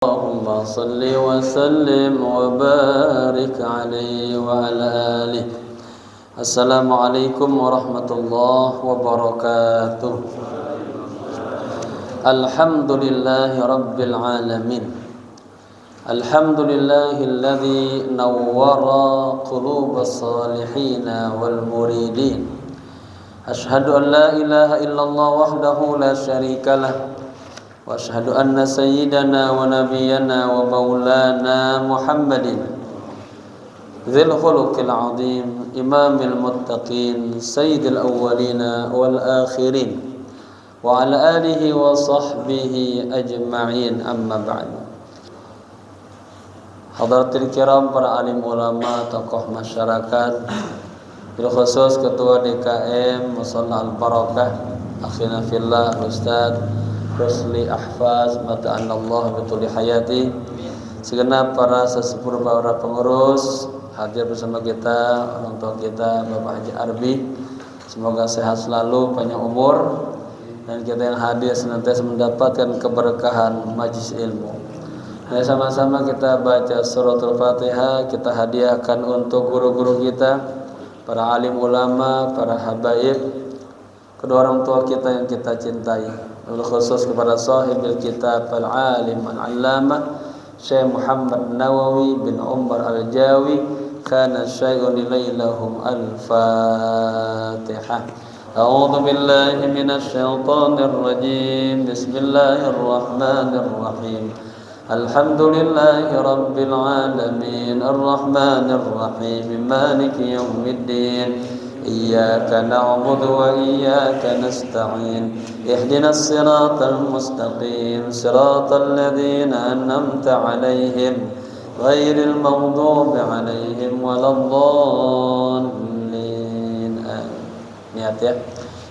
Allahumma salli wa sallim wa barik alaihi wa ala alihi. Assalamualaikum warahmatullahi wabarakatuh. Alhamdulillahi rabbil alamin. Alhamdulillahilladzi nawwara qulubas salihin wal muridin. Ashhadu an la ilaha illallah wahdahu la syarikalah. Wa asyhadu anna sayyidana wa nabiyyana wa maulana Muhammadin dzil khuluqil azim imamil muttaqin sayyidil awwalina wal akhirin wa ala alihi wa sahbihi ajma'in, amma ba'd. Hadratil kiram, para alim ulama, tokoh masyarakat, bil khusus ketua DKM Musalla Al Barakah, akhina fillah Ustaz Rusli Ahfaz mata'anallah bituli hayati, segenap para sesepuh, para pengurus hadir bersama kita, orang tua kita Bapak Haji Arbi, semoga sehat selalu, panjang umur, dan kita yang hadir senantiasa mendapatkan keberkahan majlis ilmu. Mari sama-sama kita baca suratul Fatihah, kita hadiahkan untuk guru-guru kita, para alim ulama, para habaib, kedua orang tua kita yang kita cintai. Khusus kepada sahibil kitab al-alim al-allamah Syekh Muhammad Nawawi bin Umar al-Jawi, kana syai'un ilailahum. Al-Fatihah. A'udzu billahi minasy syaithanir rajim. Bismillahirrahmanirrahim. Alhamdulillahi rabbil alamin, arrahmanir rahim, maliki yaumiddin. Iyyaka na'budu wa iyyaka nasta'in. Ihdinas siratal mustaqim, siratal ladzina an'amta 'alaihim ghairil maghdubi 'alaihim waladdallin. Niat ya.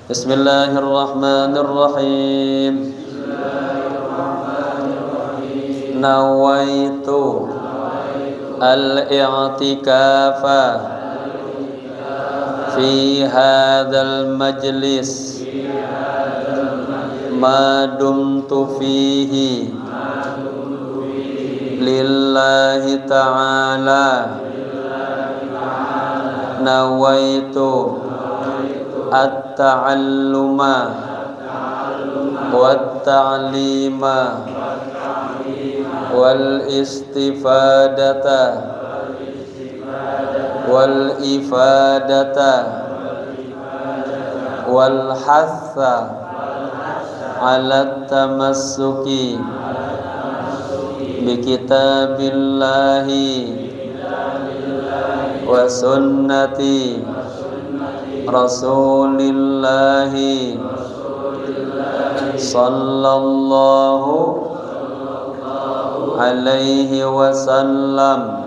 Bismillahirrahmanirrahim. Nawaitu al-i'tikafa fi hadzal majlis ma dumtu fihi lillahi ta'ala. Nawaitu at-ta'alluma wat-ta'lima wal istifadata wal ifadata wal hatha ala tamassuki bi kitabillahi wa sunnati rasulillahi sallallahu alaihi wasallam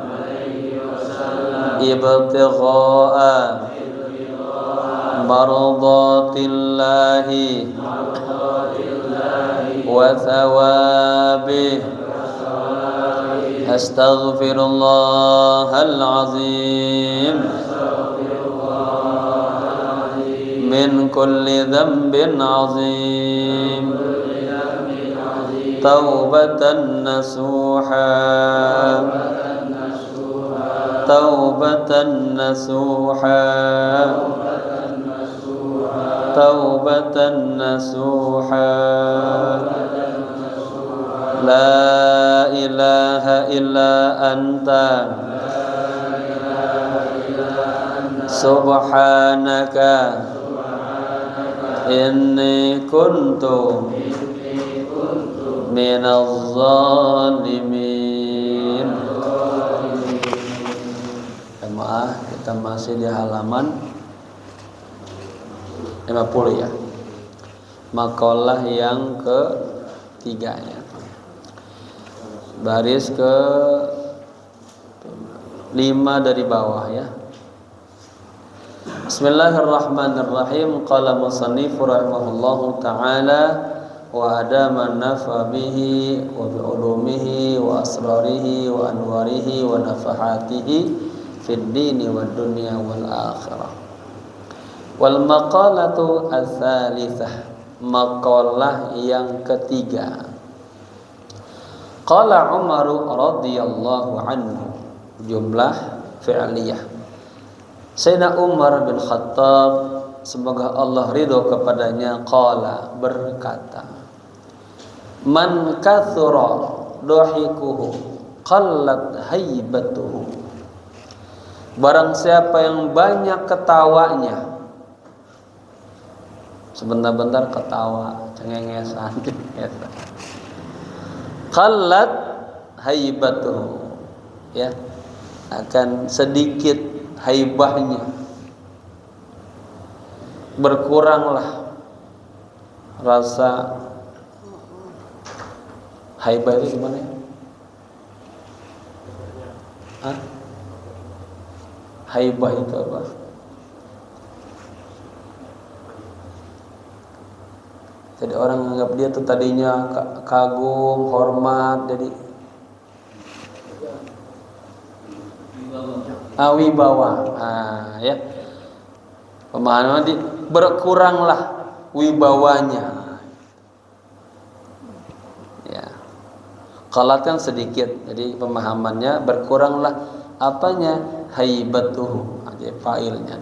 ibtigha'a mardatillahi wa thawabih. Astaghfirullahal azim min kulli dhanbin azim, taubatan nasuha, taubatan nasuha, taubatan nasuha. La ilaha illa anta subhanaka inni kuntu minaz zalimin. Maaf, kita masih di halaman 50 ya. Makalah yang ketiga ya. Baris ke 5 dari bawah ya. Bismillahirrahmanirrahim. Qala musannifu rahimahullahu ta'ala wa adama nafa bihi wa bi ulumihi wa asrarihi wa anwarihi wa nafahatihi fid dini wad dunya wal akhirah. Wal maqalatu ats-tsalitsah, maqalah yang ketiga. Qala Umar radhiyallahu anhu, jumlah fi'liyah. Sayyidina Umar bin Khattab, semoga Allah ridho kepadanya, qala, berkata, man kathura dohikuhu qallat haibatuhu. Barang siapa yang banyak ketawanya, sebentar-bentar ketawa, cengengesan, qallat haibatuhu, ya, akan sedikit haibahnya, berkuranglah rasa haibah. Itu gimana ya? Haibah itu apa? Jadi orang menganggap dia tuh tadinya kagum, hormat, jadi wibawa. Ya. Pemahaman nanti berkuranglah wibawanya. Ya. Qalat kan sedikit, jadi pemahamannya berkuranglah apanya? Haibatuhu, jadi fa'ilnya.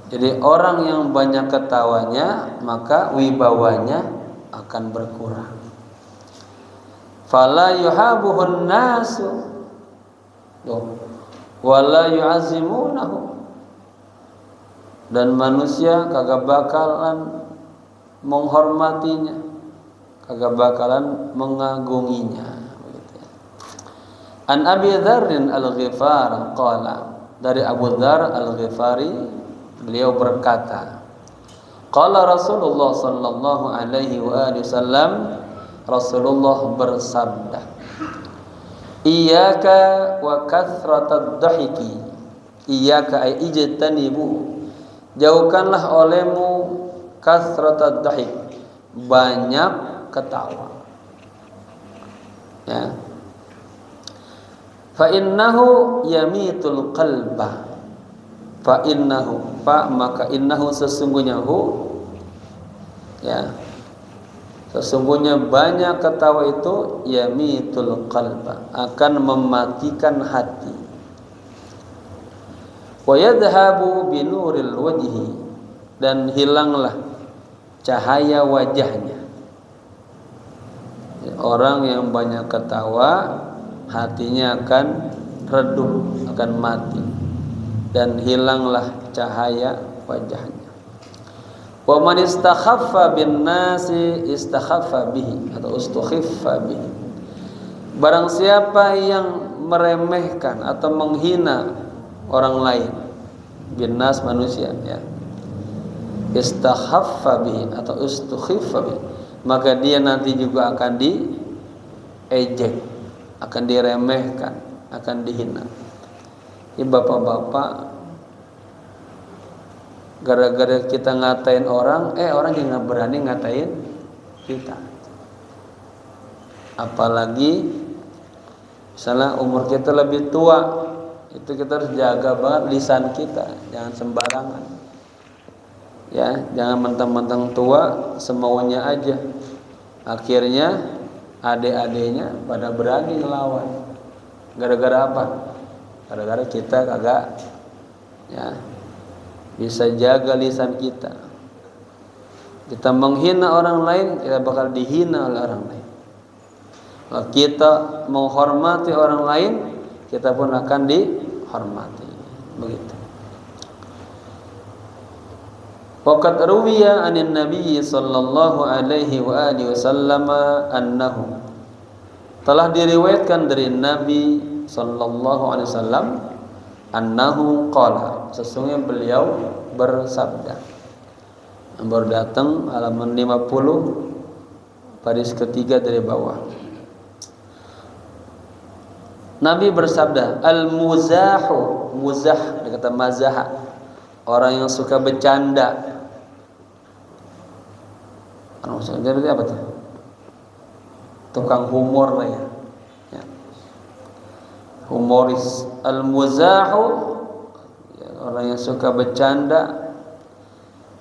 Jadi orang yang banyak ketawanya, maka wibawanya akan berkurang. Fala yuhabuhun nasu wala yu'azimunahu, dan manusia kagak bakalan menghormatinya, kagak bakalan mengagunginya. An Abi Dzarrin Al-Ghifari qala, dari Abu Dzar Al-Ghifari, beliau berkata, qala Rasulullah sallallahu alaihi wa alihi wasallam, Rasulullah bersabda, iyyaka wa kathratad dhahiki, iyyaka ay ijtanibu, jauhkanlah olehmu kathratad dhahik, banyak ketawa. Ya. Fa innahu yamitul qalba, fa innahu, fa maka innahu, sesungguhnya hu, ya, sesungguhnya banyak ketawa itu yamitul qalba, akan mematikan hati. Wa yadhhabu binuril wajhi, dan hilanglah cahaya wajahnya. Orang yang banyak ketawa, hatinya akan redup, akan mati, dan hilanglah cahaya wajahnya. Wa man istakhaffa bin nasi istakhaffa bihi atau ustukhiffa bihi, barang siapa yang meremehkan atau menghina orang lain, bin nas manusia, ya, istakhaffa bihi atau ustukhiffa bihi, maka dia nanti juga akan diejek, akan diremehkan, akan dihina. Ini bapak-bapak, gara-gara kita ngatain orang, orang yang nggak berani ngatain kita. Apalagi misalnya umur kita lebih tua, itu kita harus jaga banget lisan kita, jangan sembarangan. Ya, jangan mentang-mentang tua semaunya aja. Akhirnya adik-adiknya pada berani ngelawan. Gara-gara apa? Gara-gara kita kagak, ya, bisa jaga lisan kita. Kita menghina orang lain, kita bakal dihina oleh orang lain. Kalau kita menghormati orang lain, kita pun akan dihormati. Begitu. Waqad ruwiya 'anin Nabi sallallahu alaihi wa alihi wasallam annahu, telah diriwayatkan dari Nabi sallallahu alaihi wasallam, annahu qala, sesungguhnya beliau bersabda. Nomor datang halaman 50 baris ketiga dari bawah. Nabi bersabda, al-muzahu, muzah kata mazaha, orang yang suka bercanda. Jadi apa tuh? Tukang humor lah, ya. Humoris. Al-muzahu, ya, orang yang suka bercanda.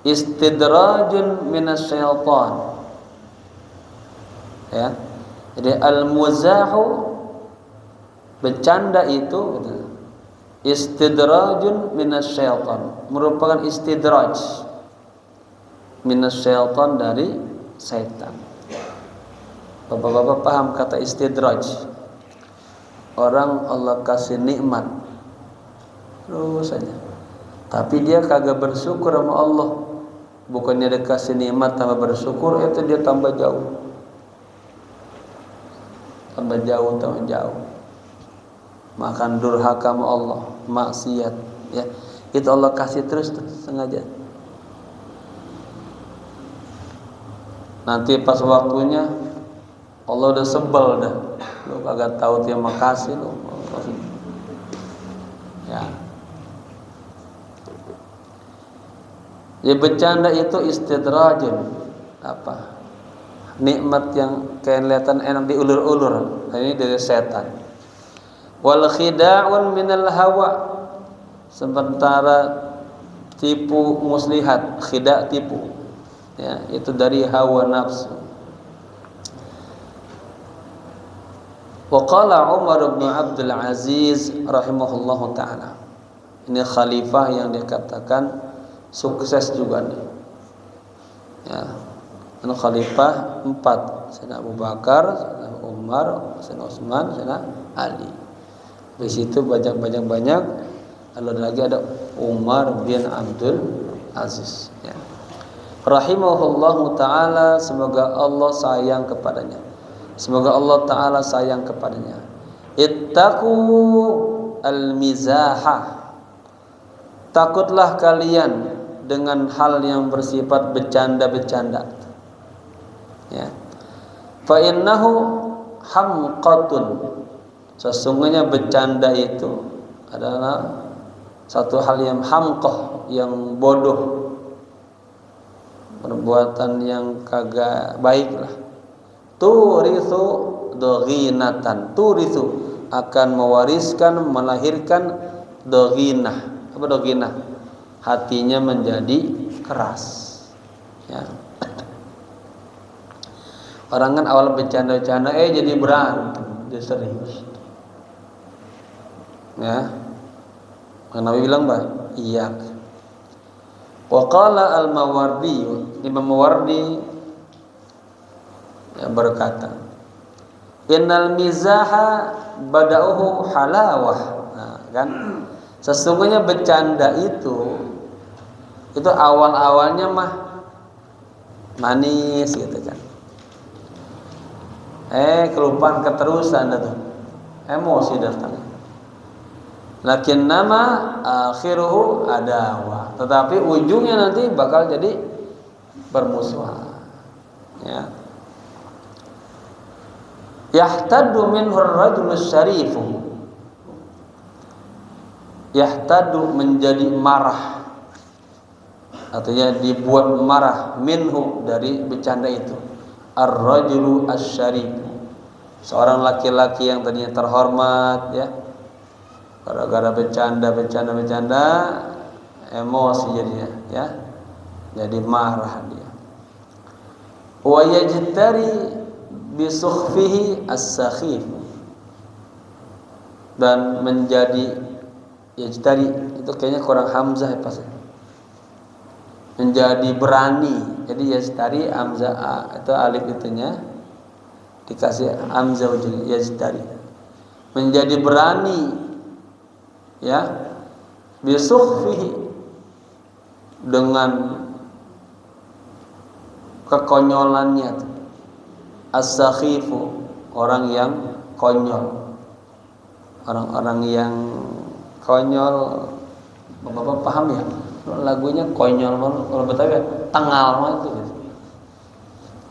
Istidrajun minas syaitan, ya, Jadi al-muzahu, bercanda itu istidrajun minasyaitan, merupakan istidraj minasyaitan, dari syaitan. Bapak-bapak paham kata istidraj? Orang Allah kasih nikmat terus saja, tapi dia kagak bersyukur sama Allah. Bukannya dia kasih nikmat tambah bersyukur, itu dia tambah jauh. Tambah jauh. Makan durhaka sama Allah, maksiat, ya. Itu Allah kasih terus sengaja. Nanti pas waktunya Allah udah sebel dah. Lu kagak tahu terima kasih lu. Ya. Ya, bercanda itu istidrajun, apa? Nikmat yang kelihatan enak diulur-ulur, ini dari setan. Wal khida'un minal hawa, sementara tipu muslihat, khida' tipu, ya, itu dari hawa nafsu. Wa qala Umar bin Abdul Aziz rahimahullahu taala, ini khalifah yang dikatakan sukses juga nih, ya. Ini khalifah 4, Sayyidina Abu Bakar, Sayyidina Umar, Sayyidina Utsman, Sayyidina Ali. Di situ banyak. Lalu lagi ada Umar bin Abdul Aziz, ya. Rahimahullahu taala, semoga Allah sayang kepadanya. Semoga Allah taala sayang kepadanya. Ittaqu al-mizaha, takutlah kalian dengan hal yang bersifat bercanda-bercanda, ya. Fa innahu hamqatun, sesungguhnya bercanda itu adalah satu hal yang hamqah, yang bodoh, perbuatan yang kagak baik lah. Turithu doghinatan, turithu akan mewariskan, melahirkan doghinah. Apa doghinah? Hatinya menjadi keras, ya. Orang kan awal bercanda-bercanda jadi berantem, jadi serius, ya. Nabi bilang iya. Wa qala al-Mawardi, Imam Mawardi, ya, berkata, innal mizaha bada'uhu halawah. Nah, kan sesungguhnya bercanda itu awal-awalnya mah manis gitu kan. Kelupaan keterusan itu, emosi datang. Lakin nama akhiruhu adawa, tetapi ujungnya nanti bakal jadi permusuhan, ya. Yahtadu minhu ar-rajulu syarifu, yahtadu menjadi marah, artinya dibuat marah, minhu dari bercanda itu, ar-rajulu asy-syarif, seorang laki-laki yang tadinya terhormat, ya, gara-gara bercanda emosi jadinya, ya, jadi marah dia. Wa yajtari bisukhfihi as-sakhif, dan menjadi yajtari itu kayaknya kurang hamzah ya pas, menjadi berani. Jadi yajtari hamzah itu alif itunya dikasih hamzah ujung, yajtari menjadi berani, ya, bisukhfihi dengan kekonyolannya. As-sakhifu, orang yang konyol, orang-orang yang konyol. Bapak paham ya? Lagunya konyol, kalau Betawi tengal itu,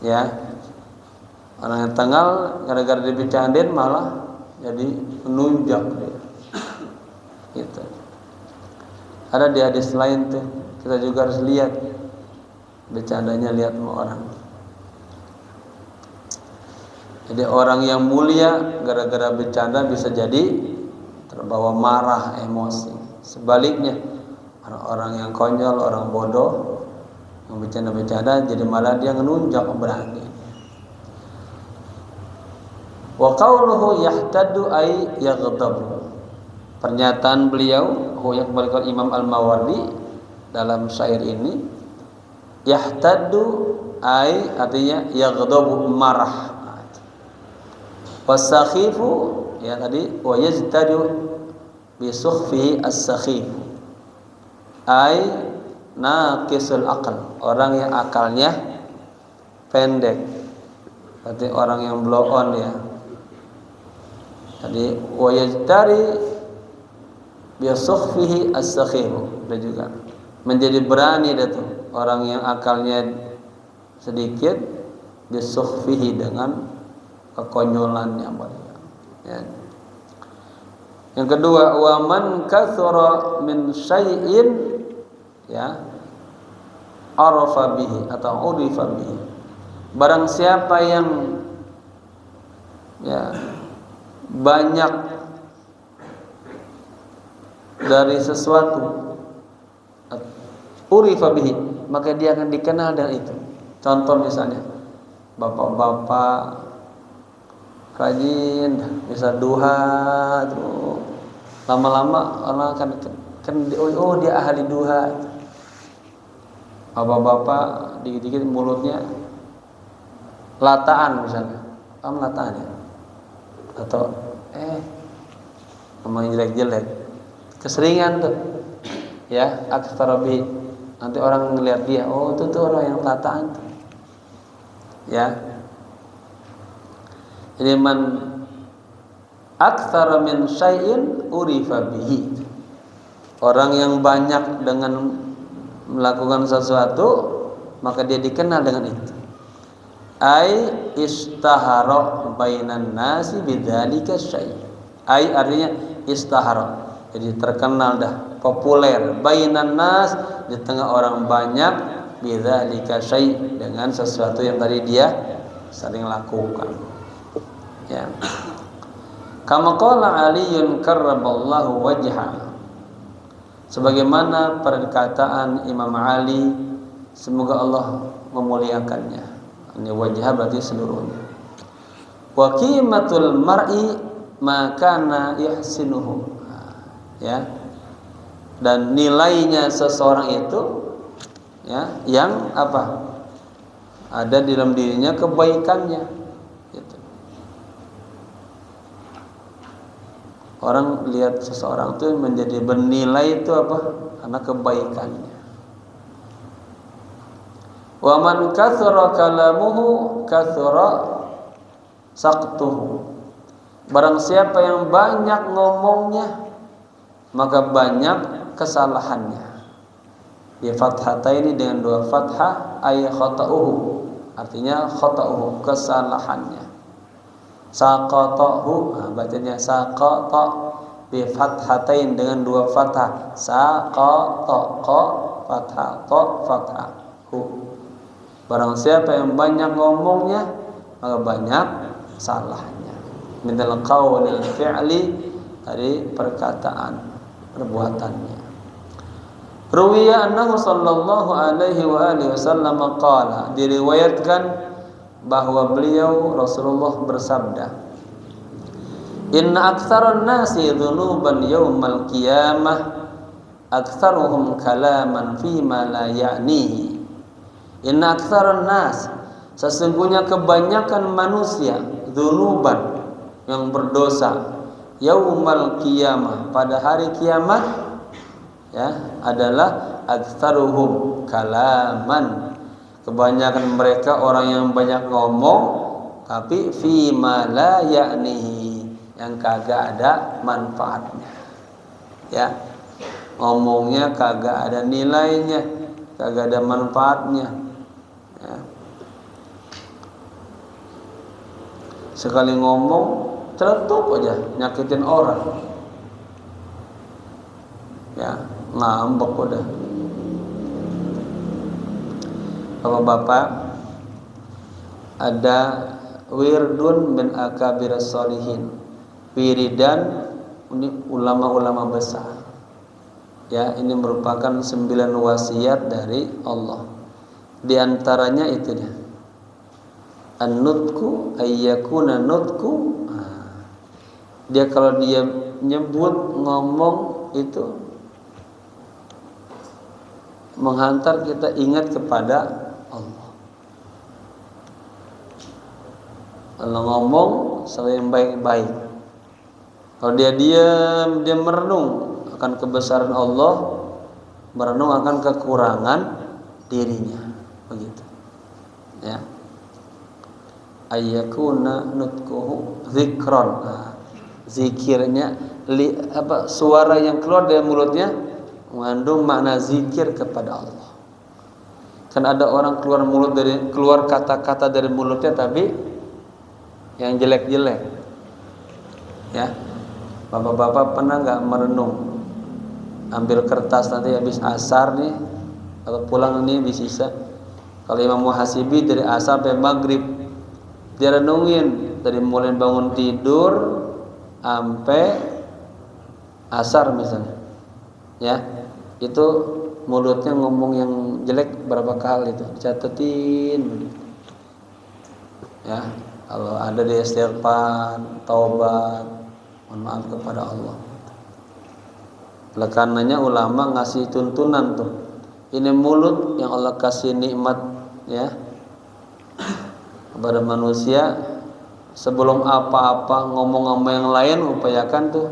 ya. Orang yang tengal gara-gara dibecandain malah jadi menunjak dia. Gitu. Ada di hadis lain tuh, kita juga harus lihat bercandanya, lihat sama orang. Jadi orang yang mulia gara-gara bercanda bisa jadi terbawa marah, emosi. Sebaliknya orang-orang yang konyol, orang bodoh yang bercanda-bercanda jadi malah dia ngenunjak berani. Wa qauluhu yahtaddu ay yaghdabu. Pernyataan beliau yang dikatakan Imam Al-Mawardi dalam syair ini, yahtaddu ay artinya yaghdabu, marah. Wasakhifu ya tadi, wa yazdadu bi sukhfihi as-sakhif ay naqisul aql, orang yang akalnya pendek, berarti orang yang blow on ya. Tadi wa yazdari bi sukhfihi as-sakhif, dan juga menjadi berani itu orang yang akalnya sedikit, bi sukhfihi dengan kekonyolannya ya. Yang kedua, wa man kathura min syai'in ya arafa bihi atau urifa bihi. Barang siapa yang ya banyak dari sesuatu, urifa bihi, maka dia akan dikenal dengan itu. Contoh misalnya bapak-bapak rajin bisa duha tuh, lama-lama orang akan oh dia ahli duha. Bapak-bapak dikit-dikit mulutnya lataan misalnya, paham lataan ya? Atau ngomong jelek-jelek, keseringan tuh ya, aktsarabi, nanti orang ngelihat dia, oh itu tuh orang yang lataan tuh ya. Jadi man aktsara min syai'in urifa bihi, orang yang banyak dengan melakukan sesuatu maka dia dikenal dengan itu. Ai istahara bainan nasi bidzalika syai', ai artinya istahara, jadi terkenal dah, populer, bainan nas, di tengah orang banyak, bidzalika syai', dengan sesuatu yang tadi dia sering lakukan ya. Kama qala Aliun karramallahu wajha, sebagaimana perkataan Imam Ali, semoga Allah memuliakannya. Ini wajah berarti seluruhnya. Wa qimatul mar'i ma kana yuhsinuhu ya, dan nilainya seseorang itu ya yang apa, ada di dalam dirinya kebaikannya. Orang lihat seseorang itu menjadi bernilai itu apa? Karena kebaikannya. Wa man kathara kalamuhu kathara saqtuhu. Barang siapa yang banyak ngomongnya, maka banyak kesalahannya. Bi fathataini, dengan dua fathah, ay khata'uhu, artinya khata'uhu, kesalahannya. Saqatahu, bacanya saqata bi fathatain, dengan dua fathah, saqata, qa fathah, ta fathah, hu. Barang siapa yang banyak ngomongnya maka banyak salahnya. Minal qawlil fi'li, dari perkataan, perbuatannya. Ruwiya annahu sallallahu alaihi wa alihi wasallam qala, diriwayatkan bahwa beliau Rasulullah bersabda, inna aktsaran nasi dzunuban yaumal qiyamah aktsaruhum kalaman fima la ya'nihi. Inna aktsaran nas, sesungguhnya kebanyakan manusia, dzunuban, yang berdosa, yaumal qiyamah, pada hari kiamat ya, adalah aktsaruhum kalaman, kebanyakan mereka orang yang banyak ngomong tapi fima la ya'nihi, yang kagak ada manfaatnya ya, ngomongnya kagak ada nilainya, kagak ada manfaatnya ya. Sekali ngomong celetuk aja nyakitin orang ya, ngambek udah. Bapak-bapak, ada wirdun min akabiras sholihin, wiridan, ini ulama-ulama besar ya, ini merupakan 9 wasiat dari Allah. Di antaranya itu dia, an-nutku ayyakuna nutku Dia kalau dia nyebut ngomong itu menghantar kita ingat kepada Allah. Kalau ngomong selalu yang baik-baik. Kalau dia diam, dia merenung akan kebesaran Allah, merenung akan kekurangan dirinya, begitu. Ya. Ayyakuna nutquhu dzikron. Zikirnya suara yang keluar dari mulutnya mengandung makna zikir kepada Allah. Kan ada orang keluar kata-kata dari mulutnya tapi yang jelek-jelek. Ya. Bapak-bapak pernah enggak merenung? Ambil kertas nanti habis asar nih atau pulang nih disisa. Kalau Imam Muhasibi dari asar sampai maghrib dia renungin dari mulai bangun tidur sampai asar misalnya. Ya. Itu mulutnya ngomong yang jelek berapa kali itu dicatetin. Ya, kalau ada di istighfar, taubat, mohon maaf kepada Allah. Oleh karenanya ulama ngasih tuntunan tuh. Ini mulut yang Allah kasih nikmat ya kepada manusia, sebelum apa-apa ngomong sama yang lain upayakan tuh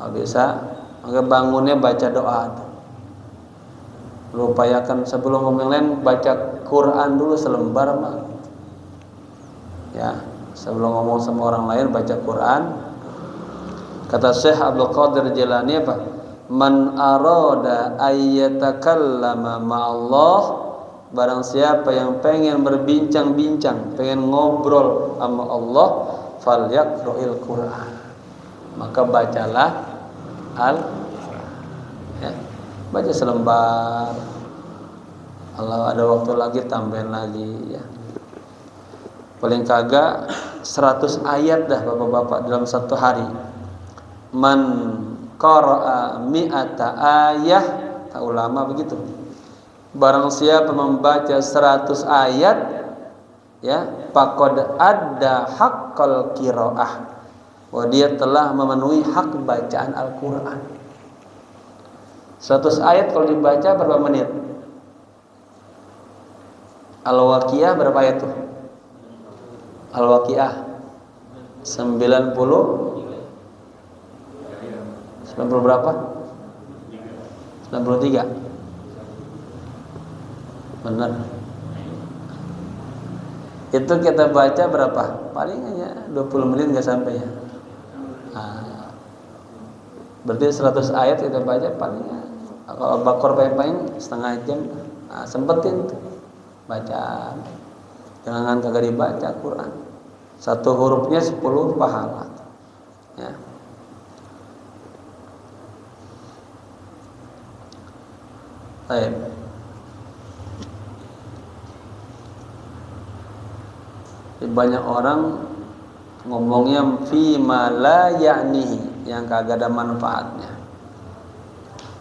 kalau bisa maka bangunnya baca doa tuh. Lu upayakan sebelum ngomong yang lain baca Quran dulu selembar mah. Ya, sebelum ngomong sama orang lain baca Quran. Kata Syekh Abdul Qadir Jilani apa? Man arada ayyatakallama ma'allah, barang siapa yang pengen berbincang-bincang, pengen ngobrol sama Allah, falyaqra'il Qur'an. Maka bacalah Al-Qur'an. Ya. Baca selembar. Allah ada waktu lagi tambahin lagi ya. Paling kagak 100 ayat dah bapak-bapak dalam satu hari. Man qara'a mi'ata ayah, kata ulama begitu. Barang siapa membaca 100 ayat ya, faqad adda haqqal qiraah. Bahwa dia telah memenuhi hak bacaan Al-Qur'an. 100 ayat kalau dibaca berapa menit? Al-Waqiah berapa ayat tuh? Al-Waqiah 90 berapa? 93. Benar. Itu kita baca berapa? Paling hanya 20 menit enggak sampai ya. Nah, berarti 100 ayat kita baca paling kalau Al-Baqarah paling setengah jam. Nah, sempetin tuh baca. Jangan kagak dibaca Quran. Satu hurufnya 10 pahala. Ya. Baik. Banyak orang ngomongnya fi ma la ya'nihi, yang kagak ada manfaatnya.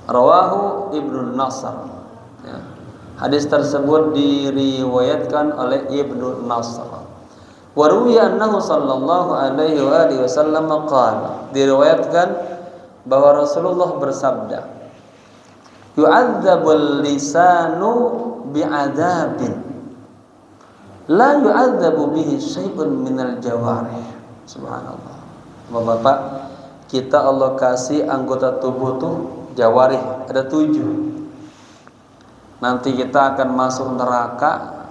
Rawahu Ibnu Nasr. Ya. Hadis tersebut diriwayatkan oleh Ibnu Nasr. Wa ruwiya annahu sallallahu alaihi wasallam qala. Diriwayatkan bahwa Rasulullah bersabda, yu'adzabul lisanu bi'adzabin la yu'adzabu bihi syai'un minal jawarih. Subhanallah. Bapak-bapak, kita Allah kasih anggota tubuh tuh jawarih ada 7. Nanti kita akan masuk neraka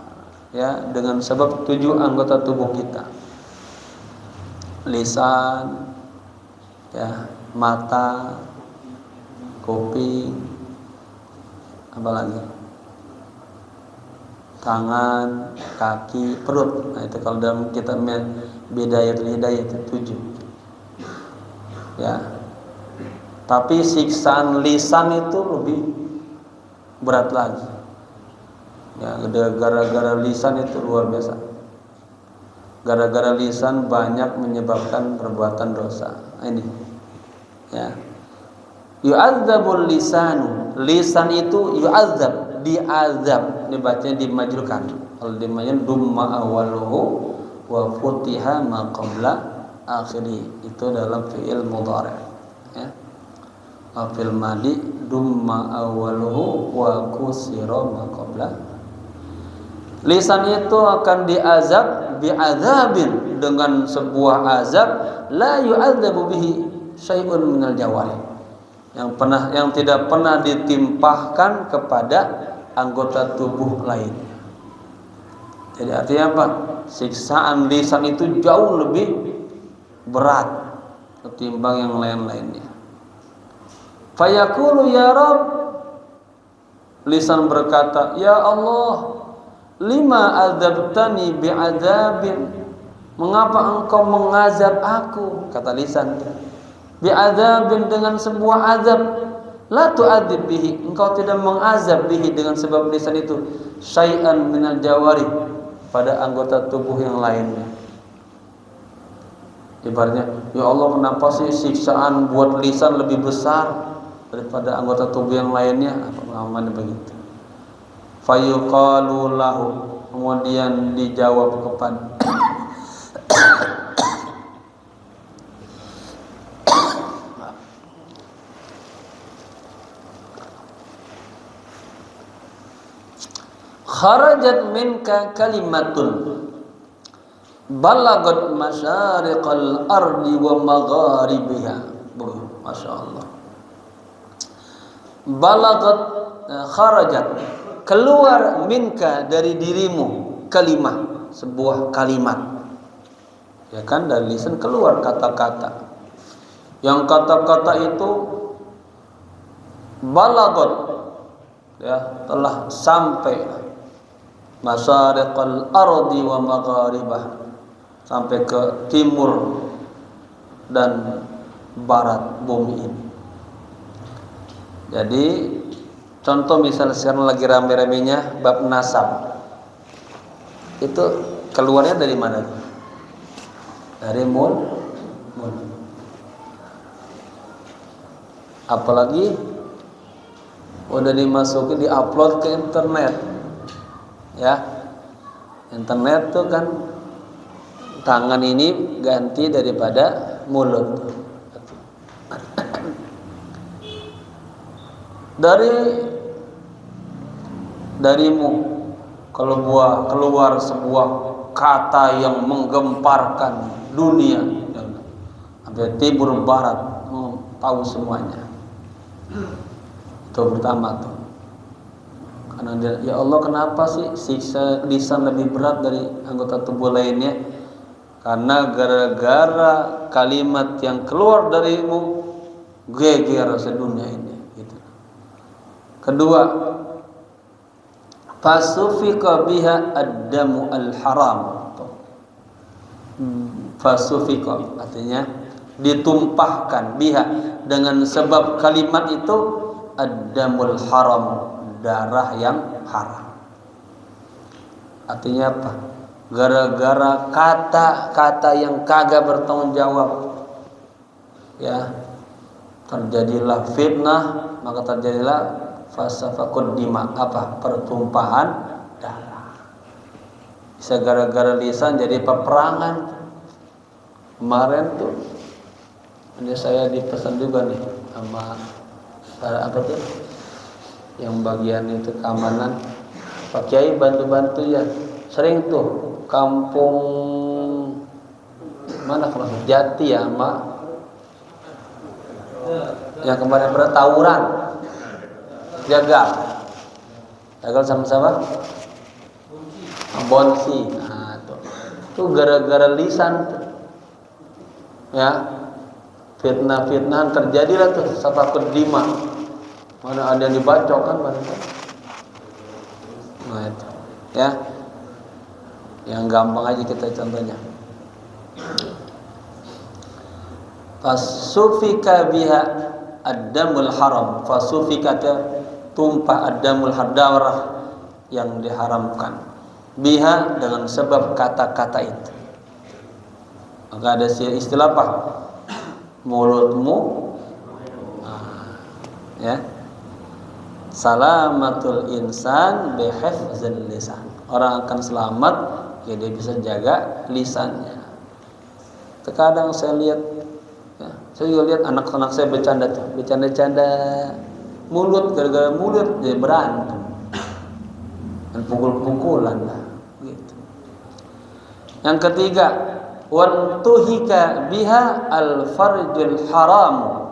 ya dengan sebab 7 anggota tubuh kita. Lisan ya, mata, kuping, apa lagi? Tangan, kaki, perut. Nah, itu kalau dalam kitab Bidayatul Hidayah itu 7. Ya. Tapi siksaan lisan itu lebih berat lagi. Ya, gara-gara lisan itu luar biasa. Gara-gara lisan banyak menyebabkan perbuatan dosa. Nah, ini. Ya. Yu'adzabul lisanu. Lisan itu yu'adzab, diazab, dibacanya dimajulkan. Kalau dimajulkan dumma awaluhu wa futiha ma qabla akhiri, itu dalam fi'il mudhari ya. Fil madi dumma awwaluhu wa kusira ma qabla. Lisan itu akan diazab bi'adzabin, dengan sebuah azab la yu'adzabu bihi syai'un minal jawarih, yang tidak pernah ditimpahkan kepada anggota tubuh lain. Jadi artinya apa? Siksaan lisan itu jauh lebih berat ketimbang yang lain-lainnya. Fayaqulu ya Rabb, lisan berkata, ya Allah, lima adzabtani bi'adzabin, mengapa engkau mengazab aku, kata lisan, bi'adzabin, dengan sebuah azab, la tu'adzib bihi, engkau tidak mengazab bihi, dengan sebab lisan itu, syai'an minal jawari, pada anggota tubuh yang lainnya. Ibaratnya, ya Allah, kenapa sih siksaan buat lisan lebih besar daripada anggota tubuh yang lainnya? Apa pemahamannya begitu? Fayuqalu lahu, kemudian dijawab kepada kharajat minka kalimatun balagat masyariqal ardi wa magharibiha. Masya Allah. Balagat, kharajat, keluar, minka, dari dirimu, kalimah, sebuah kalimat, ya kan, dari lisan keluar kata-kata, yang kata-kata itu balagat, ya, telah sampai masyariqal ardi wa magharibah, sampai ke timur dan barat bumi ini. Jadi contoh misalnya sekarang lagi rame-ramenya bab nasab, itu keluarnya dari mana? Dari mulut. Apalagi udah dimasukin, diupload ke internet, ya. Internet tuh kan tangan ini ganti daripada mulut. Darimu keluar sebuah kata yang menggemparkan dunia, sampai timur barat tahu semuanya. Itu pertama tuh. Karena dia, ya Allah, kenapa sih siksa lisan lebih berat dari anggota tubuh lainnya? Karena gara-gara kalimat yang keluar darimu geger sedunia ini. Gitu. Kedua, fasufika biha ad-damu al-haram. Fasufika artinya ditumpahkan, biha, dengan sebab kalimat itu, ad-damul haram, darah yang haram. Artinya apa? Gara-gara kata-kata yang kagak bertanggung jawab, ya, terjadilah fitnah, maka terjadilah fasafakun dima, apa? Pertumpahan darah. Bisa gara-gara lisan jadi peperangan. Kemarin tuh ini saya dipesan juga nih sama apa tuh yang bagian itu keamanan, Pak Kiai, bantu-bantu ya. Sering tuh kampung mana, kalau Jati ya, Mak, yang kemarin pernah tawuran, jagal sama-sama Bonsi. Nah, tuh gara-gara lisan tuh, ya, fitnah-fitnahan terjadilah tuh, safakut dima, mana ada yang dibacok kan barangkali. Nah itu, ya, yang gampang aja kita contohnya. Fasufika biha ad-damul haram, fasufika, tumpah, ad-damul darah yang diharamkan, biha, dengan sebab kata-kata itu. Maka ada istilah apa? Mulutmu, ya, salamatul insan bihifzil lisan. Orang akan selamat jika dia bisa jaga lisannya. Terkadang saya lihat, ya, saya juga lihat anak-anak saya bercanda mulut, gara-gara mulut jadi berantem dan pukul-pukulan lah, gitu. Yang ketiga, wantuhika biha al-farjul haram.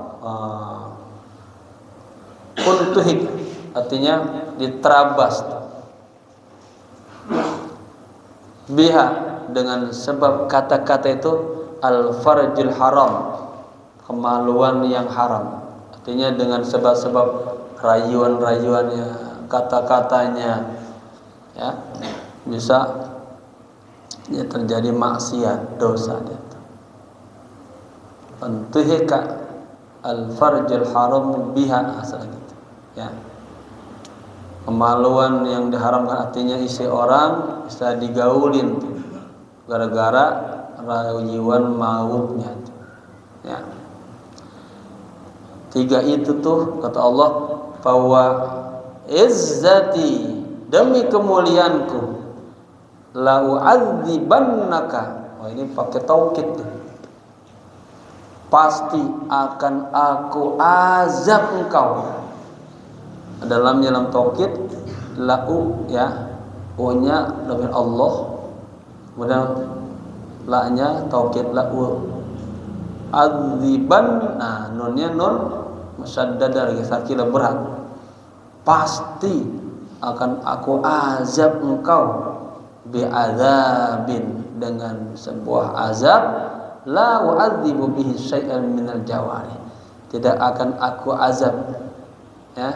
Untuhik artinya diterabas biha dengan sebab kata-kata itu al-farjul haram, kemaluan yang haram. Artinya dengan sebab-sebab rayuan-rayuannya, kata-katanya, ya, bisa ya terjadi maksiat, dosa dia. Antuhika al-farjul haram biha asal gitu. Ya. Kemaluan yang diharamkan artinya isi orang bisa digaulin tuh, gara-gara rayuan mautnya tuh. Ya. 3 itu tuh kata Allah, fawa izzati, demi kemuliaanku, la u'adzibannaka. Oh, ini pakai taukid tuh. Pasti akan aku azab engkau. Dalam taukid lau, ya, u-nya demi Allah, kemudian la-nya taukid lau adziban. Nah, nunnya nun musyaddadah lagi sakila berat. Pasti akan aku azab engkau bi'adzabin, dengan sebuah azab, la u'adzibu bihi syai'an minal jawari, tidak akan aku azab, ya,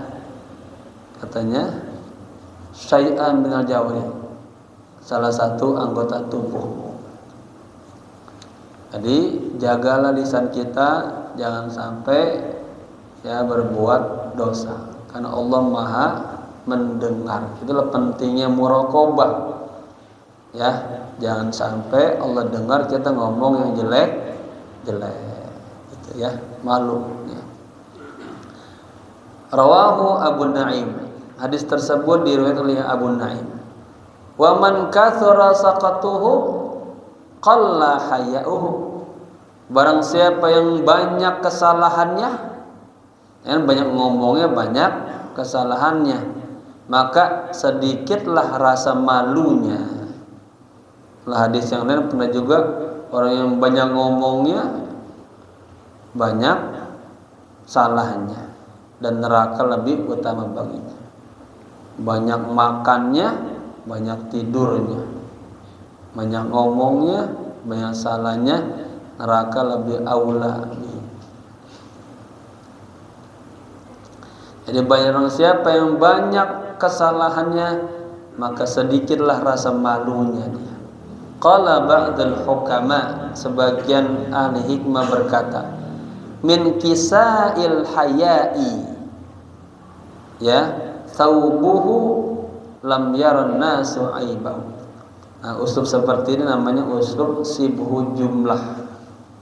katanya syai'an minal jawari, salah satu anggota tubuh. Jadi jagalah lisan kita jangan sampai ya berbuat dosa, karena Allah Maha mendengar. Itulah pentingnya muraqabah. Ya, jangan sampai Allah dengar kita ngomong yang jelek, gitu ya, malu. Ya. Rawahu Abu Naim. Hadis tersebut diriwayatkan oleh Abu Naim. Wa man kathura saqatuhu qalla haya'uhu. Barang siapa yang banyak kesalahannya, yang banyak ngomongnya, banyak kesalahannya, maka sedikitlah rasa malunya. Hadis yang lain pernah juga, orang yang banyak ngomongnya banyak salahnya, dan neraka lebih utama baginya. Banyak makannya, banyak tidurnya, banyak ngomongnya, banyak salahnya, neraka lebih aula. Jadi barang siapa yang banyak kesalahannya, maka sedikitlah rasa malunya dia. Qala ba'dul hukama, sebagian ahli hikmah berkata, min kisa'il haya'i, ya, thawbuhu lam yaran nasu aibahu. Nah, uslub seperti ini namanya uslub sibhu jumlah,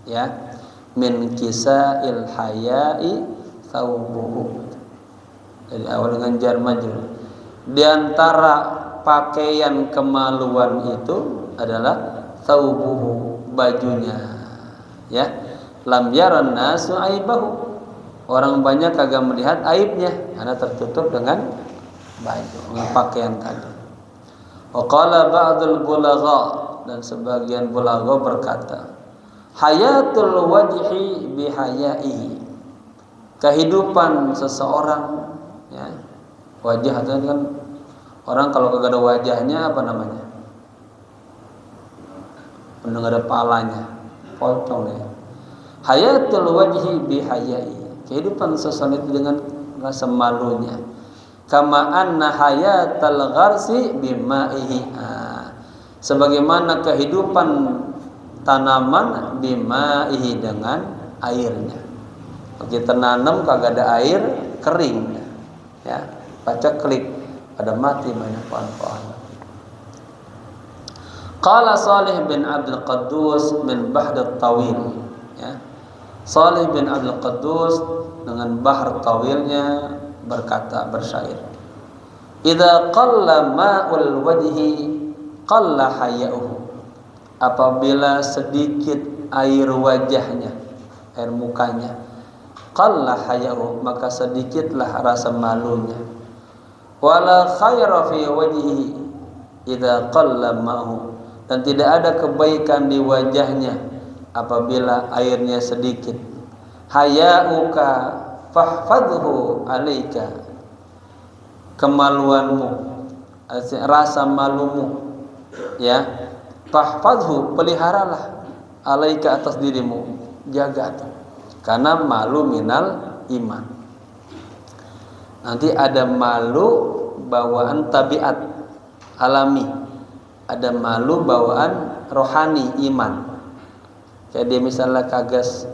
ya, min kisa'il haya'i thawbuhu. Dari awal dengan jar majrur. Di antara pakaian kemaluan itu adalah thawbuhu, bajunya, ya, lam yaran nasu aibahu, orang banyak kagak melihat aibnya karena tertutup dengan baju, dengan pakaian tadi. Wa qala ba'dul bulagha, dan sebagian bulagha berkata, hayatul wajhi bihaya'ihi, kehidupan seseorang, ya, wajah itu kan orang kalau kagak ada wajahnya apa namanya? Mendengar ada palanya, potong ya. Hayatul wajhi bihayai, kehidupan seseorang itu dengan rasa malunya. Kama anna hayatal gharsi bimaihi, sebagaimana kehidupan tanaman bimaihi, dengan airnya. Kalau kita nanam kagak ada air, kering, ya, paceklik, pada mati banyak pohon-pohon. Qala Salih bin Abdul Qaddus min Bahr Tawil, ya. Salih bin Abdul Qaddus dengan Bahr Tawilnya berkata, bersyair, idza qalla ma'ul wajhi qalla haya'uhu, apabila sedikit air wajahnya, air mukanya. Qalla haya'u, maka sedikitlah rasa malunya. Wala khaira fi wajhihi idza qalla ma'hu, dan tidak ada kebaikan di wajahnya apabila airnya sedikit. Haya'uka fahfadhu alaika, kemaluanmu, rasa malumu, ya, fahfadhu, peliharalah, alaika, atas dirimu, jaga tuh. Karena malu minal iman. Nanti ada malu bawaan tabiat alami, ada malu bawaan rohani iman. Kayak dia misalnya kagas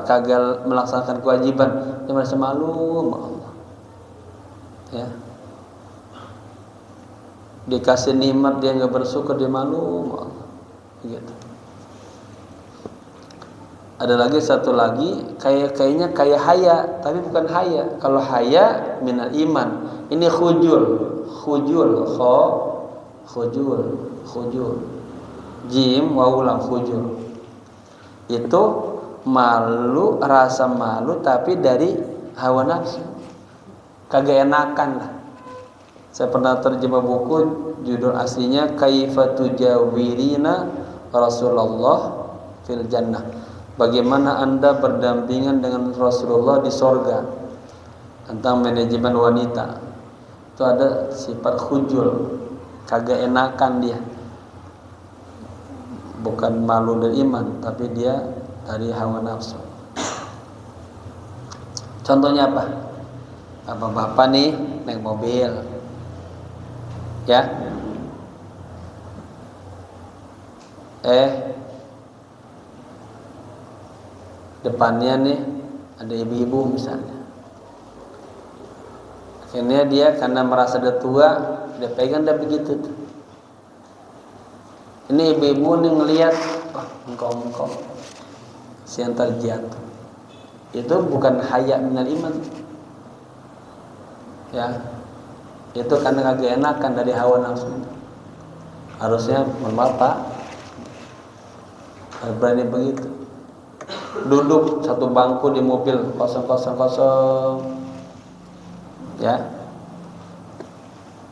gagal melaksanakan kewajiban, dia merasa malu sama Allah. Ya. Dikasih nikmat dia nggak bersyukur, dia malu sama Allah. Gitu. Ada lagi satu lagi kayaknya kayak haya, tapi bukan haya. Kalau haya minal iman, ini khujul, jim wawulang khujul. Itu malu, rasa malu tapi dari hawa nafsu, kagak enakan lah. Saya pernah terjemah buku, judul aslinya Kaifatu Jawirina Rasulullah fil Jannah. Bagaimana Anda berdampingan dengan Rasulullah di sorga, tentang manajemen wanita. Itu ada sifat khujul, kagak enakan dia. Bukan malu dari iman, tapi dia dari hawa nafsu. Contohnya apa? Bapak nih naik mobil, ya, depannya nih ada ibu-ibu misalnya. Akhirnya dia karena merasa udah tua, dia pegang, dia begitu tuh. Ini ibu-ibu nih ngelihat, engkau si antar jatuh. Itu bukan haya minal iman. Ya. Itu karena kagak enakan dari hawa nafsu. Harusnya mohon Pak, berani begitu. Duduk satu bangku di mobil kosong, ya.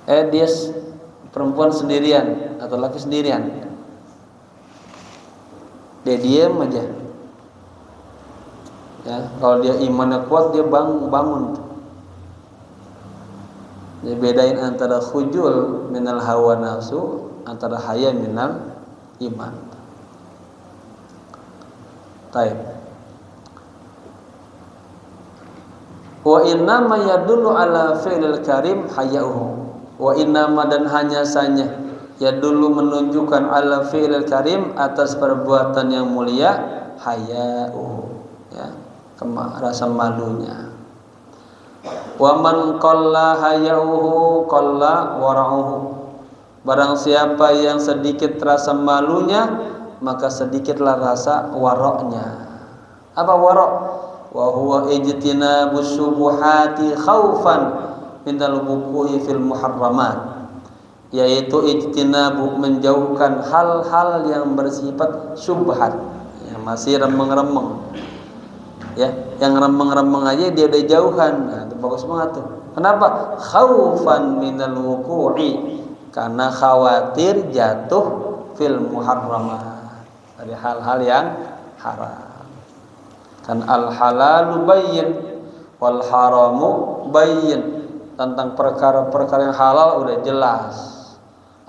Dia perempuan sendirian atau laki sendirian, dia diam aja. Ya, kalau dia imannya kuat, dia bangun. Dia bedain antara khujul minal hawa nafsu, antara haya minal iman. Taib. Wa innama yadullu ala fi'lil karim haya'uhu. Wa innama, dan hanya saja, yadullu menunjukkan ala fi'lil karim, atas perbuatan yang mulia, haya'uhu, ya, rasa malunya. Wa man qalla haya'uhu qalla wara'uhu. Barang siapa yang sedikit rasa malunya, maka sedikitlah rasa waroknya. Apa warok? Wa huwa ijtinabus syubuhati khaufan minal wuqu'i fil muharramat, yaitu ijtinabu, menjauhkan hal-hal yang bersifat syubhat, yang masih remeng-remeng. Ya, yang remeng-remeng aja dia udah jauhan. Nah, itu bagus banget tuh. Kenapa? Khaufan minal wuqu'i, karena khawatir jatuh fil muharramat, dari hal-hal yang haram. Kan al halalu bayyin wal haramu bayyin, tentang perkara-perkara yang halal udah jelas.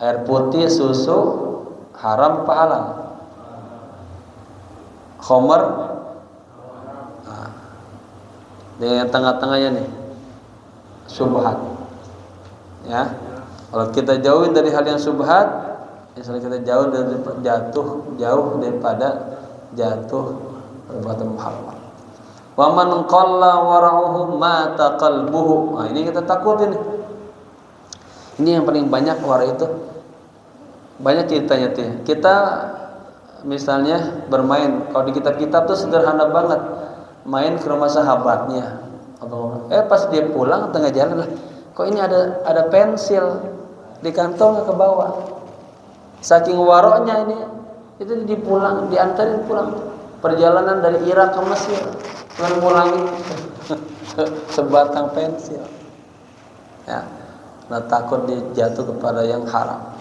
Air putih, susu, haram apa halal? Khamar, nah, dengan tengah-tengahnya nih, subhat. Ya, kalau kita jauhin dari hal yang subhat, misalnya kita jauh daripada jatuh perbuatan muharram. Wa man qalla wara'uhu mata qalbuhu. Nah, ini kita takut ini. Ini yang paling banyak wara itu. Banyak ceritanya tuh. Kita misalnya bermain, kalau di kitab-kitab tuh sederhana banget. Main ke rumah sahabatnya. Pas dia pulang tengah jalan lah, kok ini ada pensil di kantong ke bawah. Saking waroknya ini, Itu diantarin pulang. Perjalanan dari Irak ke Mesir dengan pulangin sebatang pensil. Ya, nah takut dijatuh kepada yang haram.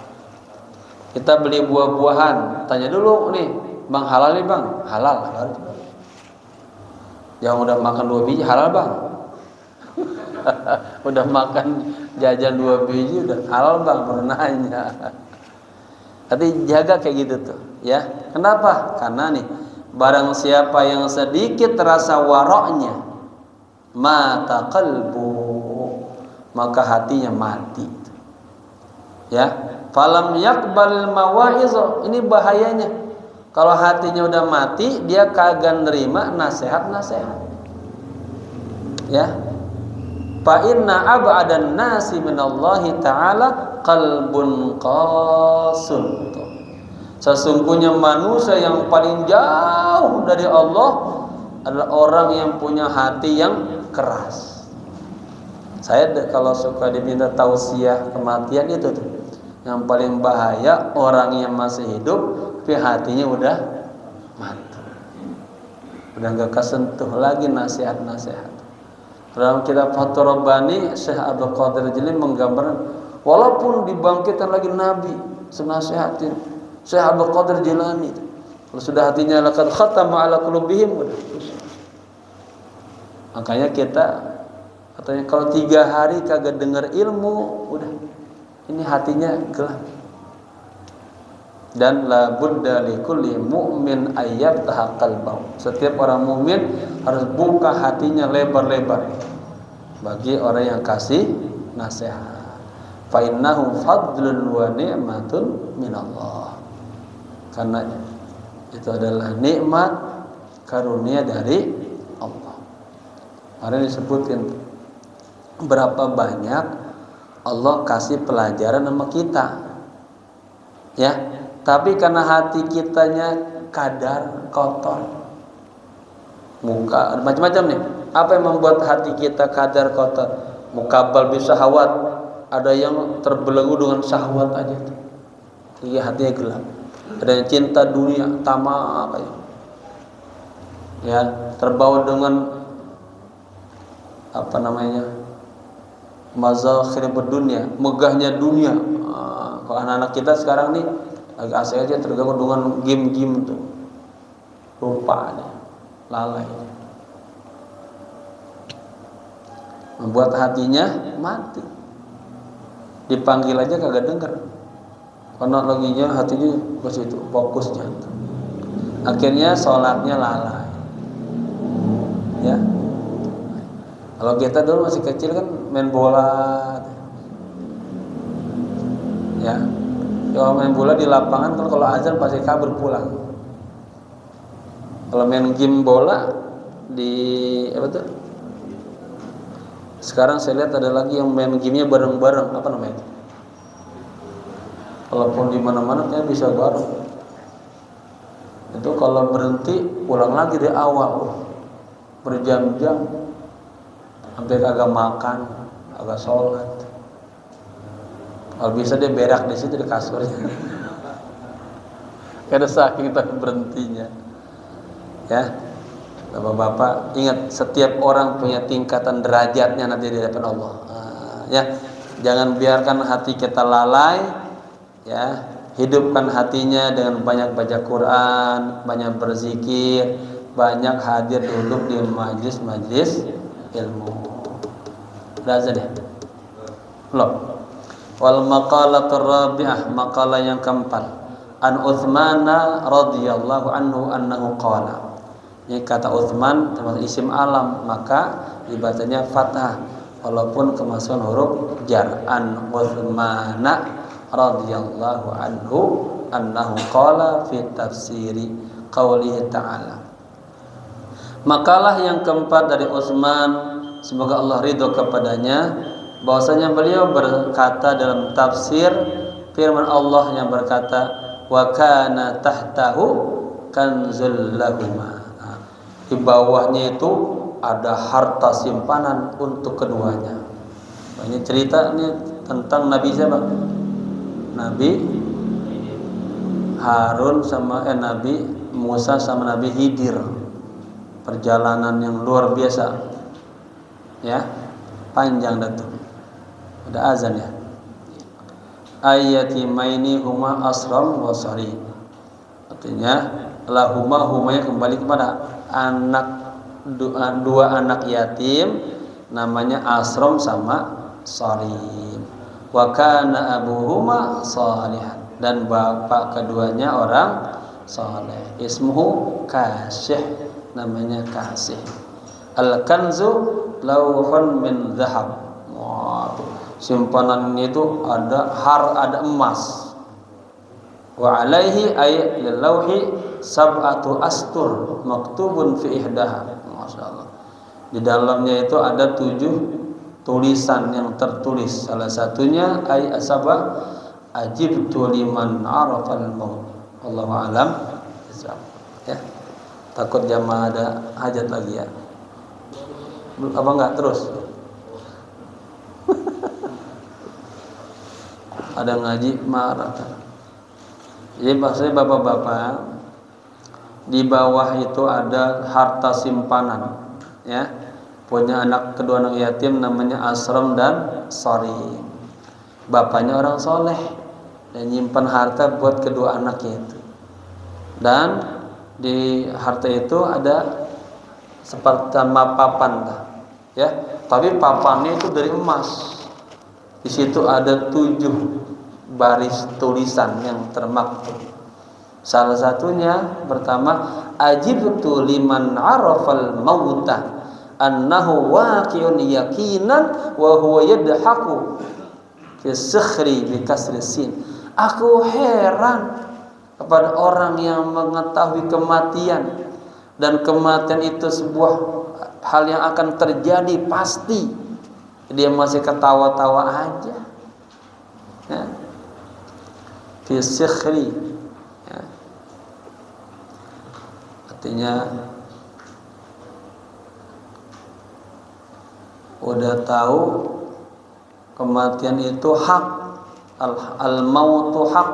Kita beli buah-buahan, tanya dulu nih, bang halal nih bang, halal. Yang udah makan 2 biji halal bang. Udah makan jajan 2 biji udah halal bang, baru nanya. Tapi jaga kayak gitu tuh, ya. Kenapa? Karena nih, barang siapa yang sedikit terasa waroknya, mata qalbu, maka hatinya mati. Ya, falam yaqbalil mawaiz. Ini bahayanya. Kalau hatinya udah mati, dia kagak nerima nasihat-nasihat. Ya. Fa inna ab'adan nasi minallahi ta'ala qalbun qasun. Sesungguhnya manusia yang paling jauh dari Allah adalah orang yang punya hati yang keras. Saya kalau suka diminta tausiah kematian itu tuh, yang paling bahaya orang yang masih hidup tapi hatinya udah mati, udah gak kesentuh lagi nasihat-nasihat. Dalam kitab Fathur Rabbani, Syekh Abdul Qadir Jilani menggambarkan, walaupun dibangkitkan lagi Nabi senasihatin Syekh Abdul Qadir Jilani, kalau sudah hatinya laqad khatama ala qulubihim, udah. Makanya kita katanya kalau 3 hari kagak dengar ilmu, udah ini hatinya gelap. Dan la budda likulli mu'min ayyaftaha qalbahu. Setiap orang mukmin harus buka hatinya lebar-lebar bagi orang yang kasih nasihat. Fa innahu fadlun wa ni'matun minallah. Karena itu adalah nikmat karunia dari Allah. Mari disebutkan berapa banyak Allah kasih pelajaran sama kita. Ya, tapi karena hati kitanya kadar kotor, muka macam-macam nih. Apa yang membuat hati kita kadar kotor? Mukabal bisahawat, ada yang terbelenggu dengan syahwat aja tuh. Jadi hatinya gelap. Ada yang cinta dunia, tamak kayak. Ya, terbawa dengan apa namanya? Mazakhir dunia, megahnya dunia. Kalau anak-anak kita sekarang nih agak asik aja terganggu dengan game-game tuh, lupa nih, lalai, membuat hatinya mati. Dipanggil aja kagak denger, karena laginya hatinya ke situ, fokusnya. Akhirnya sholatnya lalai. Ya, kalau kita dulu masih kecil kan main bola, ya. Kalau main bola di lapangan kan kalau azan pasti kabur pulang. Kalau main game bola di apa tuh? Sekarang saya lihat ada lagi yang main gamenya bareng-bareng, apa namanya? Walaupun di mana-mana kan bisa bareng. Itu kalau berhenti pulang lagi dari awal, berjam-jam, hampir kagak makan, kagak sholat. Kalau bisa dia berak di situ di kasurnya. Karena saking tak berhentinya. Ya, bapak-bapak ingat, setiap orang punya tingkatan derajatnya nanti di hadapan Allah. Ya, jangan biarkan hati kita lalai. Ya, hidupkan hatinya dengan banyak baca Quran, banyak berzikir, banyak hadir duduk di majlis-majlis ilmu. Udah aja deh. Belum. Wal maqalatur rabi'ah, maqalah yang keempat, an Utsman radhiyallahu anhu annahu qala. Ini kata Utsman termasuk isim alam, maka dibacanya fathah walaupun kemasukan huruf jar. An Utsman radhiyallahu anhu annahu qala fi tafsiri qaulihi ta'ala. Makalah yang keempat dari Utsman, semoga Allah ridho kepadanya, bahwasanya beliau berkata dalam tafsir firman Allah yang berkata, wa kana tahtahu kanzul lahuma. Di bawahnya itu ada harta simpanan untuk keduanya. Ini cerita ini tentang Nabi siapa? Nabi Harun sama Nabi Musa sama Nabi Khidir, perjalanan yang luar biasa ya, panjang datuk. Ada azan ya. Ayatimaini huma asram wa sari, artinya lahuma, humanya kembali kepada anak dua anak yatim namanya Asram sama Sarim. Wa kana abuhuma salihan, dan bapak keduanya orang saleh. Ismuhu Kasih, namanya Kasih. Al-kanzu lauhun min zahab. Simpanan itu ada emas. Wa alaihi ay lil lauhi sab'atu astur maktubun fi ihdaha. Masyaallah. Di dalamnya itu ada 7 tulisan yang tertulis. Salah satunya ay asaba ajibtu liman arafal maut. Wallahu alam. Ya. Takut jamaah ada hajat lagi ya. Apa enggak terus? Ada ngaji marah. Jadi maksudnya bapak-bapak, di bawah itu ada harta simpanan ya, punya kedua anak yatim namanya Asram dan Sarim. Bapaknya orang soleh dan nyimpan harta buat kedua anaknya itu. Dan di harta itu ada seperti papan ya, tapi papannya itu dari emas. Di situ ada 7 baris tulisan yang termaktub. Salah satunya pertama, ajibtu liman arafal mauta annahu waqi'un yaqinan wa huwa yadhaku fi sikhri bi kasri sin. Aku heran kepada orang yang mengetahui kematian, dan kematian itu sebuah hal yang akan terjadi pasti. Dia masih ketawa-tawa aja ya. Fi sikhri ya. Artinya udah tahu kematian itu hak, al-mautu hak,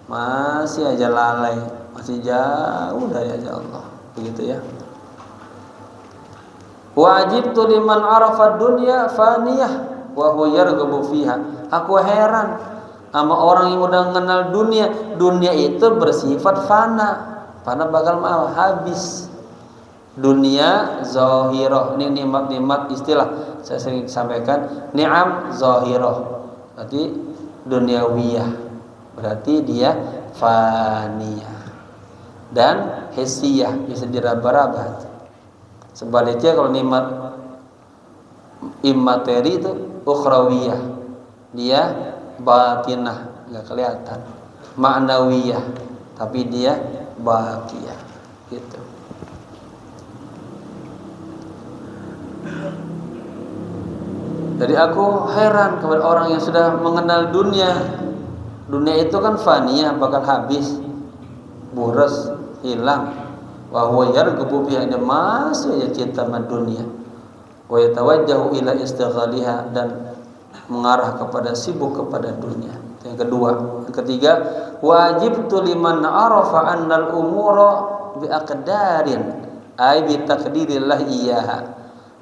masih aja lalai, masih jauh dari ajal Allah, begitu ya. Wajibtu liman arafa dunya faniyah wa huwa yarghabu fiha. Aku heran sama orang yang udah mengenal dunia. Dunia itu bersifat fana. Fana bakal habis. Dunia zahirah. Ini nikmat-nikmat istilah saya sering sampaikan. Ni'am zahirah. Berarti duniawiyah. Berarti dia faniyah. Dan hissiyah, bisa diraba-raba. Sebaliknya kalau nikmat immateri itu ukhrawiyah, dia batinah, nggak kelihatan. Ma'nawiyah, tapi dia baqiyah, gitu. Jadi aku heran kepada orang yang sudah mengenal dunia. Dunia itu kan faniyah, bakal habis, buras, hilang. Wa huwa yarghabu biha, masih aja cinta sama dunia. Wa yatawajjahu ila istighaliha, dan mengarah kepada sibuk kepada dunia. Yang kedua, yang ketiga, wajibtu liman arafa annal umura bi aqdarin ay bi taqdirillah iyyaha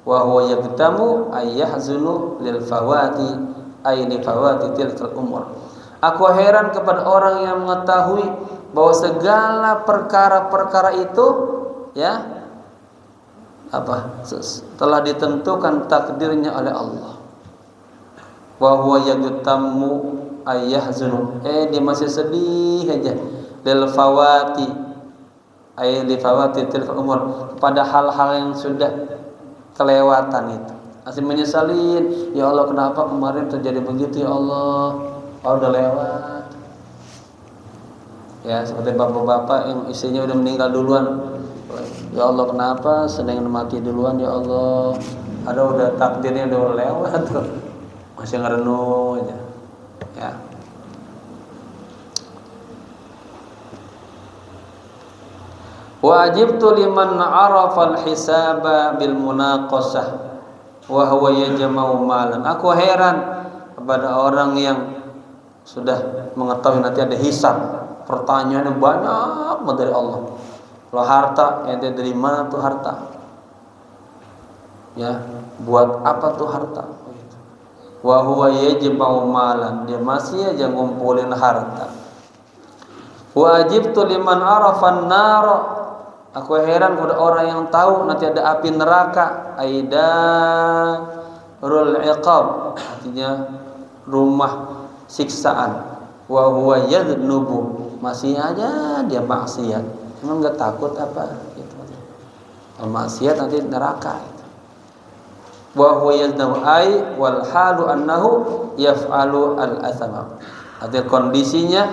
wa huwa yabtamu ay yahzunu lil fawati ay li fawati tilkal umur. Aku heran kepada orang yang mengetahui bahwa segala perkara-perkara itu ya telah ditentukan takdirnya oleh Allah. Wa huwa yagtammu ayyahzunu, dia masih sedih aja lil fawati ay li fawati tilkal umur, pada hal-hal yang sudah kelewatan itu. Masih menyesalin, ya Allah kenapa kemarin terjadi begitu ya Allah. Udah lewat. Ya, seperti bapak-bapak yang istrinya udah meninggal duluan. Ya Allah kenapa sedang mati duluan ya Allah. Ada udah takdirnya udah lewat tuh. Masih ngerenung aja. Ya. Wajibtu liman arafa al-hisaba bil munaqashah wa huwa yajma'u malan. Aku heran kepada orang yang sudah mengetahui nanti ada hisab, pertanyaannya banyak dari Allah. Kalau harta, ente dari mana tuh harta? Ya, buat apa tuh harta? Wa huwa yajma'u malan, dia masih aja ngumpulin harta. Wa ajibtu liman arafan nar, aku heran kepada orang yang tahu nanti ada api neraka. Aida rul iqab, artinya rumah siksaan. Wa huwa yadnubu, masih aja dia maksiat. Emang enggak takut apa gitu. Kalau maksiat nanti neraka gitu. Wa huwa yadnubu ai wal halu annahu yaf'alu al athama. Artinya kondisinya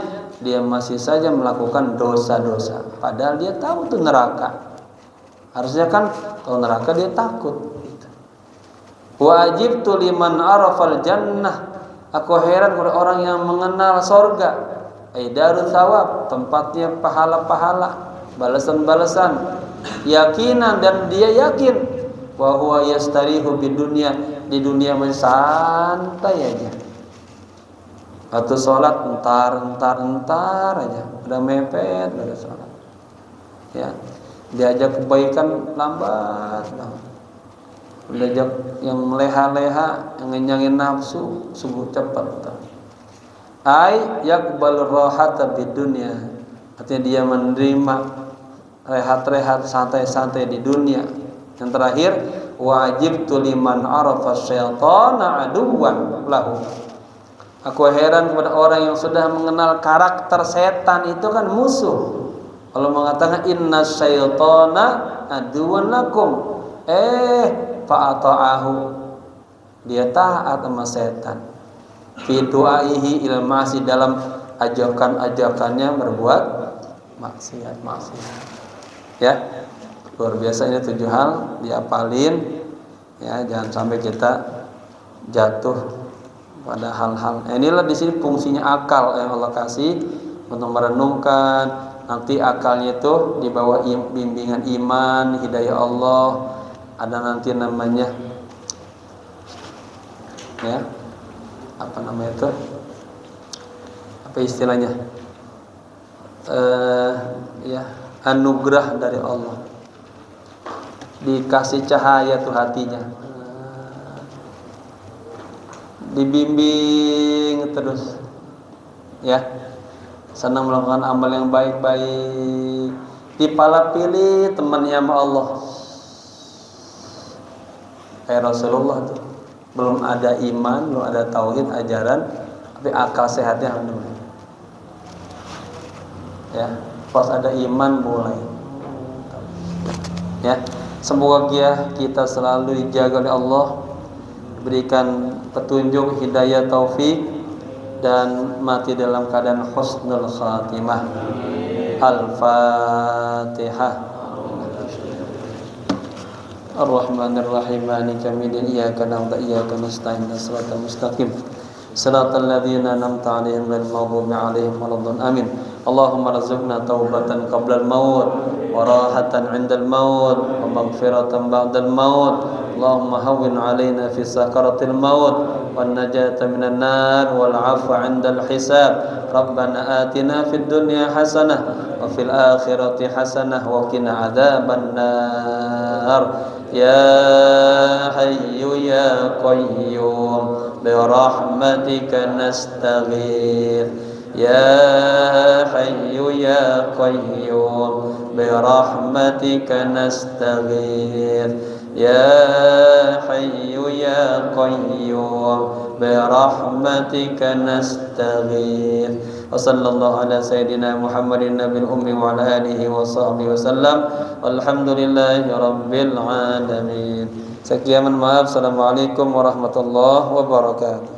dia masih saja melakukan dosa-dosa, padahal dia tahu itu neraka. Harusnya kan tahu neraka dia takut gitu. Wa ajibtu liman arafal jannah, aku heran kepada orang yang mengenal sorga. Aidarul thawab, tempatnya pahala-pahala, balasan-balasan. Yakinan, dan dia yakin bahwa yastarihu di dunia masih santai aja. Atau sholat entar aja, udah mepet, udah sholat. Ya, diajak kebaikan lambat. Diajak yang leha-leha, yang ngenyangin nafsu, sungguh cepat. Ai yaqbal rahata bid dunya, artinya dia menerima rehat-rehat santai-santai di dunia. Yang terakhir, wajibtu liman arafa syaitana aduwan lahu, aku heran kepada orang yang sudah mengenal karakter setan itu kan musuh. Allah mengatakan inna syaitana aduwan lakum, fa'ata'ahu, dia taat sama setan. Fi du'aihi ilal ma'asi, dalam ajakan-ajakannya berbuat maksiat. Ya, luar biasa. Ini 7 hal diapalin ya, jangan sampai kita jatuh pada hal-hal. Inilah di sini fungsinya akal yang Allah kasih untuk merenungkan. Nanti akalnya itu di bawah bimbingan iman, hidayah Allah. Ada nanti namanya ya, apa namanya itu? Apa istilahnya? Ya, anugerah dari Allah. Dikasih cahaya tuh hatinya. Dibimbing terus ya, senang melakukan amal yang baik-baik, dipala pilih temannya sama Allah. Kayak Rasulullah tuh, belum ada iman, belum ada tauhid, ajaran, tapi akal sehatnya alhamdulillah ya. Pas ada iman mulai ya. Semoga kita selalu dijaga oleh Allah, berikan petunjuk, hidayah, taufik, dan mati dalam keadaan husnul khatimah. Al-Fatihah. Ar-Rahmanir Rahim, Maliki yaumiddin, iyyaka na'budu wa iyyaka nasta'in, shiratal mustaqim, shiratal ladzina an'amta 'alaihim ghairil maghdubi 'alaihim waladdallin. Amin. Allahumma rzuqna taubatan qabla al-maut wa rahatan 'inda al-maut wa maghfiratan ba'da al-maut. Allahumma hawwin 'alaina fi sakaratil maut wan najata minan nar wal 'afwa 'inda al-hisab. Rabbana atina fid dunya hasanah wa fil akhirati hasanah wa qina adzaban nar. Ya Hayyu ya Qayyum bi rahmatika nastaghith. Ya Hayyu ya Qayyum bi rahmatika nastaghith. Ya Hayyu ya Qayyum bi rahmatika nastaghith. Wa sallallahu ala sayyidina Muhammadin nabiyil ummi wa ala alihi wa sahbihi wasallam. Walhamdulillahi rabbil alamin. Sekian, maaf. Assalamualaikum warahmatullahi wabarakatuh.